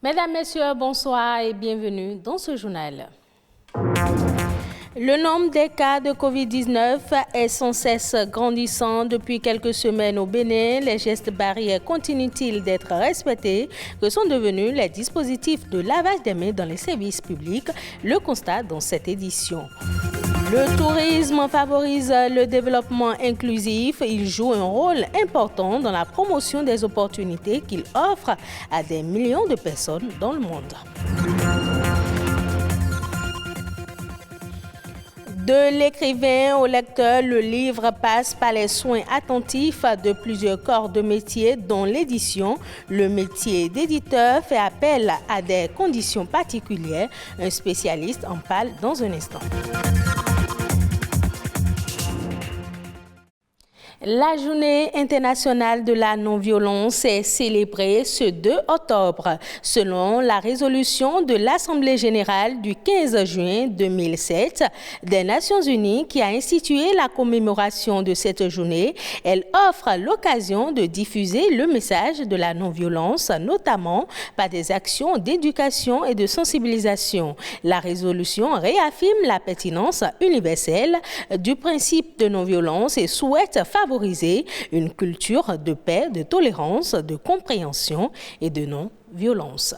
Mesdames, Messieurs, bonsoir et bienvenue dans ce journal. Le nombre des cas de Covid-19 est sans cesse grandissant depuis quelques semaines au Bénin. Les gestes barrières continuent-ils d'être respectés? Que sont devenus les dispositifs de lavage des mains dans les services publics? Le constat dans cette édition. Le tourisme favorise le développement inclusif. Il joue un rôle important dans la promotion des opportunités qu'il offre à des millions de personnes dans le monde. De l'écrivain au lecteur, le livre passe par les soins attentifs de plusieurs corps de métier, dont l'édition. Le métier d'éditeur fait appel à des conditions particulières. Un spécialiste en parle dans un instant. La journée internationale de la non-violence est célébrée ce 2 octobre. Selon la résolution de l'Assemblée générale du 15 juin 2007 des Nations unies qui a institué la commémoration de cette journée, elle offre l'occasion de diffuser le message de la non-violence, notamment par des actions d'éducation et de sensibilisation. La résolution réaffirme la pertinence universelle du principe de non-violence et souhaite favoriser une culture de paix, de tolérance, de compréhension et de non-violence.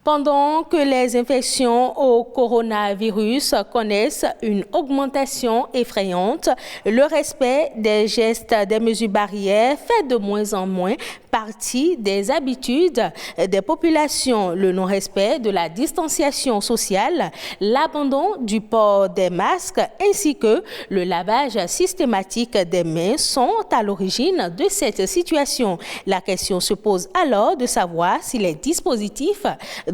Pendant que les infections au coronavirus connaissent une augmentation effrayante, le respect des gestes, des mesures barrières fait de moins en moins partie des habitudes des populations. Le non-respect de la distanciation sociale, l'abandon du port des masques ainsi que le lavage systématique des mains sont à l'origine de cette situation. La question se pose alors de savoir si les dispositifs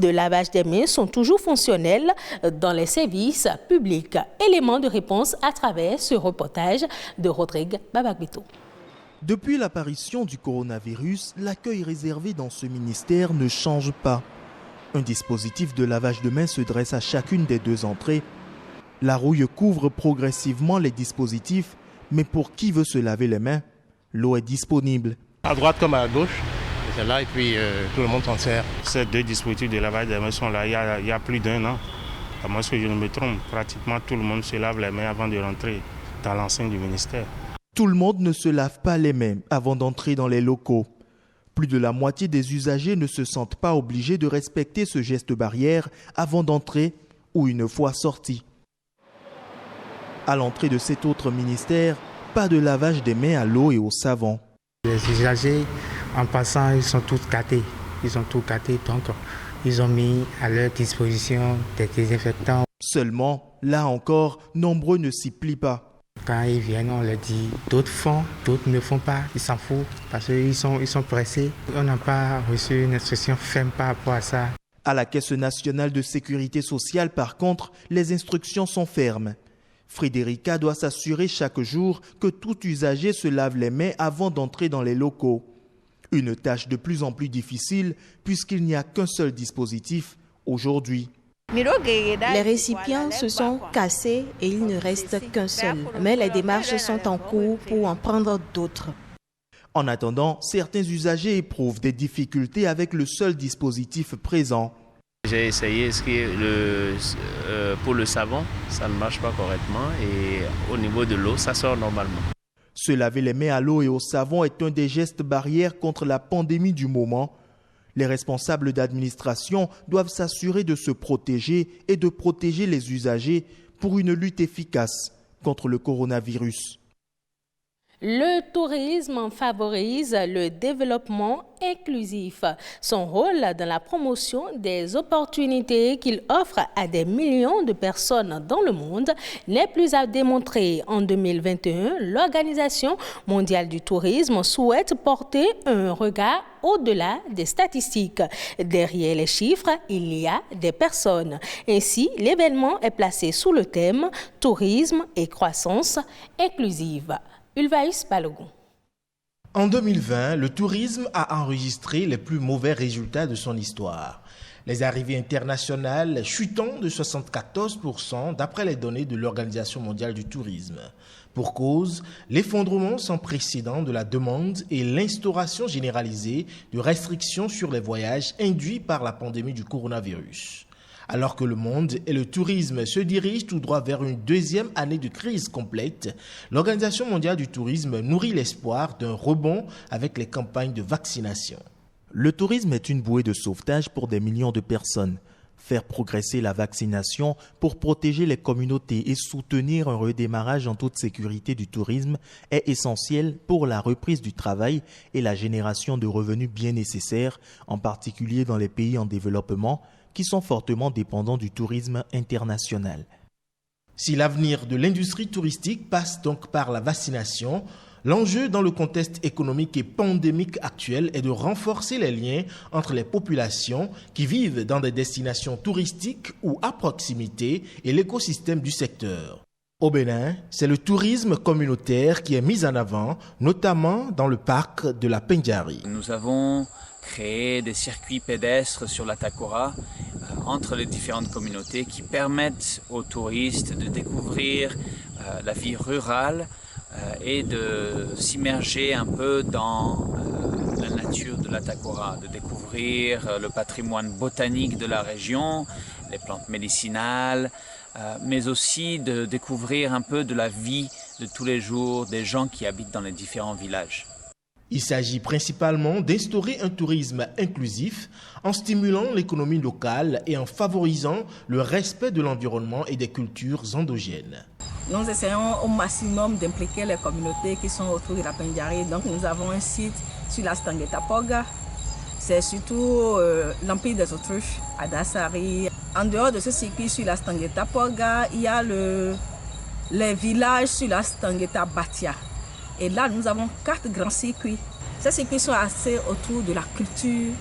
de lavage des mains sont toujours fonctionnels dans les services publics. Élément de réponse à travers ce reportage de Rodrigue Babagbito. Depuis l'apparition du coronavirus, l'accueil réservé dans ce ministère ne change pas. Un dispositif de lavage de mains se dresse à chacune des deux entrées. La rouille couvre progressivement les dispositifs, mais pour qui veut se laver les mains, l'eau est disponible. À droite comme à gauche. C'est là et puis tout le monde s'en sert. Ces deux dispositifs de lavage des mains sont là il y a plus d'un an. À moins que je ne me trompe, pratiquement tout le monde se lave les mains avant de rentrer dans l'enceinte du ministère. Tout le monde ne se lave pas les mains avant d'entrer dans les locaux. Plus de la moitié des usagers ne se sentent pas obligés de respecter ce geste barrière avant d'entrer ou une fois sortis. À l'entrée de cet autre ministère, pas de lavage des mains à l'eau et au savon. Les usagers, en passant, ils sont tous gâtés. Donc ils ont mis à leur disposition des désinfectants. Seulement, là encore, nombreux ne s'y plient pas. Quand ils viennent, on leur dit, d'autres font, d'autres ne font pas. Ils s'en foutent parce qu'ils sont pressés. On n'a pas reçu une instruction ferme par rapport à ça. À la Caisse nationale de sécurité sociale, par contre, les instructions sont fermes. Frédérica doit s'assurer chaque jour que tout usager se lave les mains avant d'entrer dans les locaux. Une tâche de plus en plus difficile puisqu'il n'y a qu'un seul dispositif aujourd'hui. Les récipients se sont cassés et il ne reste qu'un seul. Mais les démarches sont en cours pour en prendre d'autres. En attendant, certains usagers éprouvent des difficultés avec le seul dispositif présent. J'ai essayé pour le savon, ça ne marche pas correctement et au niveau de l'eau, ça sort normalement. Se laver les mains à l'eau et au savon est un des gestes barrières contre la pandémie du moment. Les responsables d'administration doivent s'assurer de se protéger et de protéger les usagers pour une lutte efficace contre le coronavirus. Le tourisme favorise le développement inclusif. Son rôle dans la promotion des opportunités qu'il offre à des millions de personnes dans le monde n'est plus à démontrer. En 2021, l'Organisation mondiale du tourisme souhaite porter un regard au-delà des statistiques. Derrière les chiffres, il y a des personnes. Ainsi, l'événement est placé sous le thème « Tourisme et croissance inclusive ». Ulvaïs Balogun. En 2020, le tourisme a enregistré les plus mauvais résultats de son histoire. Les arrivées internationales chutant de 74% d'après les données de l'Organisation mondiale du tourisme. Pour cause, l'effondrement sans précédent de la demande et l'instauration généralisée de restrictions sur les voyages induits par la pandémie du coronavirus. Alors que le monde et le tourisme se dirigent tout droit vers une deuxième année de crise complète, l'Organisation mondiale du tourisme nourrit l'espoir d'un rebond avec les campagnes de vaccination. Le tourisme est une bouée de sauvetage pour des millions de personnes. Faire progresser la vaccination pour protéger les communautés et soutenir un redémarrage en toute sécurité du tourisme est essentiel pour la reprise du travail et la génération de revenus bien nécessaires, en particulier dans les pays en développement, qui sont fortement dépendants du tourisme international. Si l'avenir de l'industrie touristique passe donc par la vaccination, l'enjeu dans le contexte économique et pandémique actuel est de renforcer les liens entre les populations qui vivent dans des destinations touristiques ou à proximité et l'écosystème du secteur. Au Bénin, c'est le tourisme communautaire qui est mis en avant, notamment dans le parc de la Pendjari. Nous avons créé des circuits pédestres sur la Takora entre les différentes communautés qui permettent aux touristes de découvrir la vie rurale et de s'immerger un peu dans la nature de la Takora, de découvrir le patrimoine botanique de la région, les plantes médicinales, mais aussi de découvrir un peu de la vie de tous les jours des gens qui habitent dans les différents villages. Il s'agit principalement d'instaurer un tourisme inclusif en stimulant l'économie locale et en favorisant le respect de l'environnement et des cultures endogènes. Nous essayons au maximum d'impliquer les communautés qui sont autour de la Pendjari. Donc nous avons un site sur la Stangueta Poga. C'est surtout l'Empire des Autruches à Dassari. En dehors de ce circuit sur la Stangueta Poga, il y a les villages sur la Stangueta Batia. Et là, nous avons 4 grands circuits. Ces circuits sont assez autour de la culture,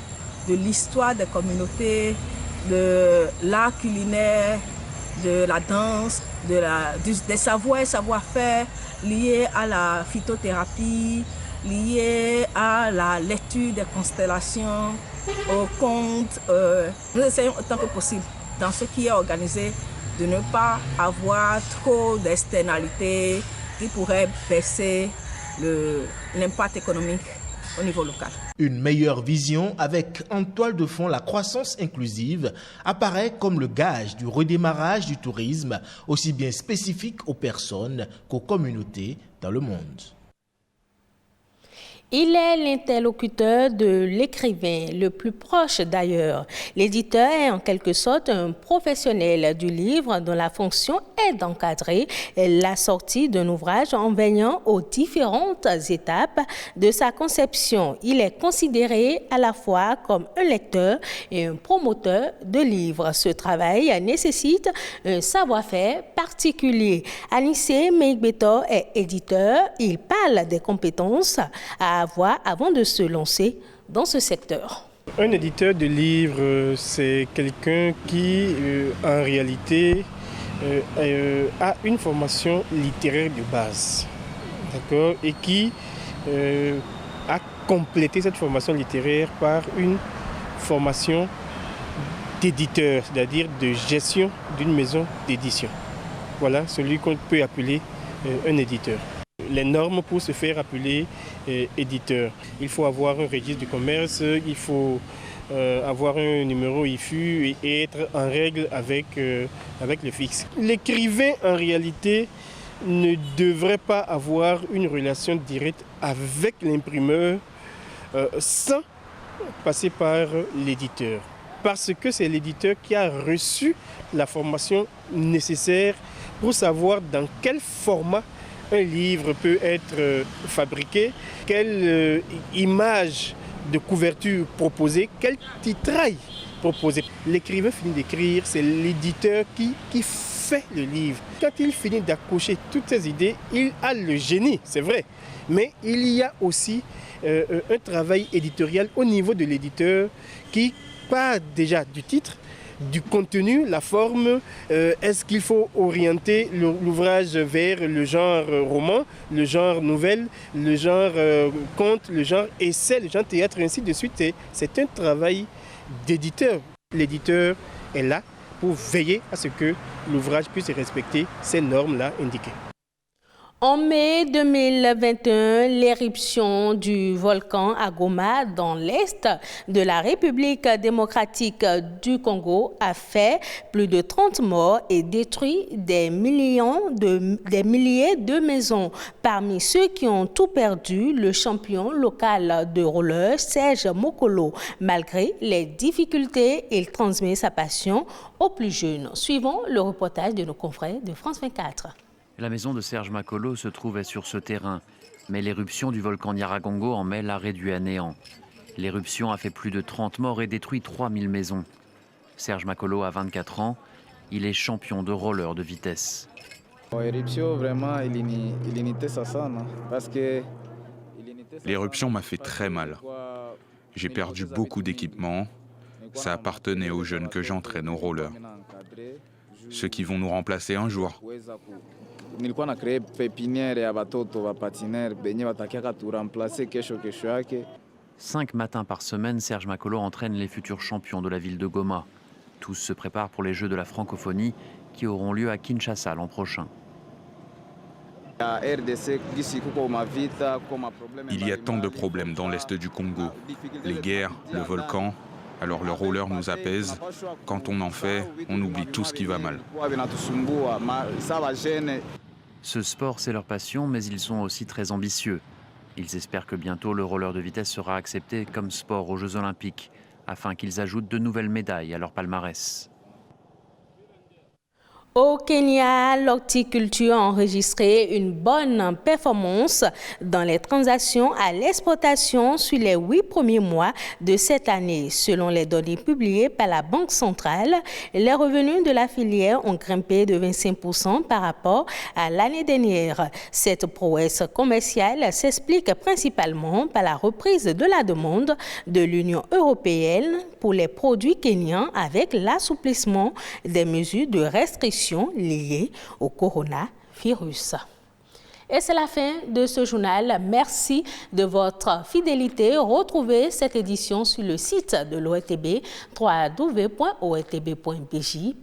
de l'histoire des communautés, de l'art culinaire, de la danse, des savoirs et savoir-faire liés à la phytothérapie, liés à la lecture des constellations, aux contes. Nous essayons autant que possible, dans ce qui est organisé, de ne pas avoir trop d'externalités qui pourraient baisser l'impact économique au niveau local. Une meilleure vision avec en toile de fond la croissance inclusive apparaît comme le gage du redémarrage du tourisme, aussi bien spécifique aux personnes qu'aux communautés dans le monde. Il est l'interlocuteur de l'écrivain, le plus proche d'ailleurs. L'éditeur est en quelque sorte un professionnel du livre dont la fonction est d'encadrer la sortie d'un ouvrage en veillant aux différentes étapes de sa conception. Il est considéré à la fois comme un lecteur et un promoteur de livres. Ce travail nécessite un savoir-faire particulier. Anissé Meigbeto est éditeur. Il parle des compétences à avoir avant de se lancer dans ce secteur. Un éditeur de livres, c'est quelqu'un qui, en réalité, a une formation littéraire de base, d'accord, et qui a complété cette formation littéraire par une formation d'éditeur, c'est-à-dire de gestion d'une maison d'édition. Voilà celui qu'on peut appeler un éditeur. Les normes pour se faire appeler éditeur. Il faut avoir un registre du commerce, il faut avoir un numéro IFU et être en règle avec le fixe. L'écrivain, en réalité, ne devrait pas avoir une relation directe avec l'imprimeur sans passer par l'éditeur. Parce que c'est l'éditeur qui a reçu la formation nécessaire pour savoir dans quel format un livre peut être fabriqué, quelle image de couverture proposer, quel titrail proposer. L'écrivain finit d'écrire, c'est l'éditeur qui fait le livre. Quand il finit d'accoucher toutes ces idées, il a le génie, c'est vrai. Mais il y a aussi un travail éditorial au niveau de l'éditeur qui part déjà du titre, du contenu, la forme. Est-ce qu'il faut orienter l'ouvrage vers le genre roman, le genre nouvelle, le genre conte, le genre essai, le genre théâtre, et ainsi de suite. C'est un travail d'éditeur. L'éditeur est là pour veiller à ce que l'ouvrage puisse respecter ces normes-là indiquées. En mai 2021, l'éruption du volcan à Goma dans l'est de la République démocratique du Congo a fait plus de 30 morts et détruit des milliers de maisons. Parmi ceux qui ont tout perdu, le champion local de roller Serge Makolo. Malgré les difficultés, il transmet sa passion aux plus jeunes. Suivons le reportage de nos confrères de France 24. La maison de Serge Makolo se trouvait sur ce terrain, mais l'éruption du volcan Nyiragongo en mai l'a réduit à néant. L'éruption a fait plus de 30 morts et détruit 3000 maisons. Serge Makolo a 24 ans, il est champion de roller de vitesse. L'éruption m'a fait très mal. J'ai perdu beaucoup d'équipements. Ça appartenait aux jeunes que j'entraîne au roller. Ceux qui vont nous remplacer un jour. 5 matins par semaine, Serge Makolo entraîne les futurs champions de la ville de Goma. Tous se préparent pour les Jeux de la francophonie qui auront lieu à Kinshasa l'an prochain. Il y a tant de problèmes dans l'est du Congo. Les guerres, le volcan. Alors le roller nous apaise. Quand on en fait, on oublie tout ce qui va mal. Ce sport, c'est leur passion, mais ils sont aussi très ambitieux. Ils espèrent que bientôt le roller de vitesse sera accepté comme sport aux Jeux Olympiques, afin qu'ils ajoutent de nouvelles médailles à leur palmarès. Au Kenya, l'horticulture a enregistré une bonne performance dans les transactions à l'exportation sur les 8 premiers mois de cette année. Selon les données publiées par la Banque centrale, les revenus de la filière ont grimpé de 25% par rapport à l'année dernière. Cette prouesse commerciale s'explique principalement par la reprise de la demande de l'Union européenne pour les produits kenyans avec l'assouplissement des mesures de restriction liées au coronavirus. Et c'est la fin de ce journal. Merci de votre fidélité. Retrouvez cette édition sur le site de l'ORTB, www.ortb.bj.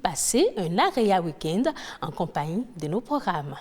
Passez un agréable week-end en compagnie de nos programmes.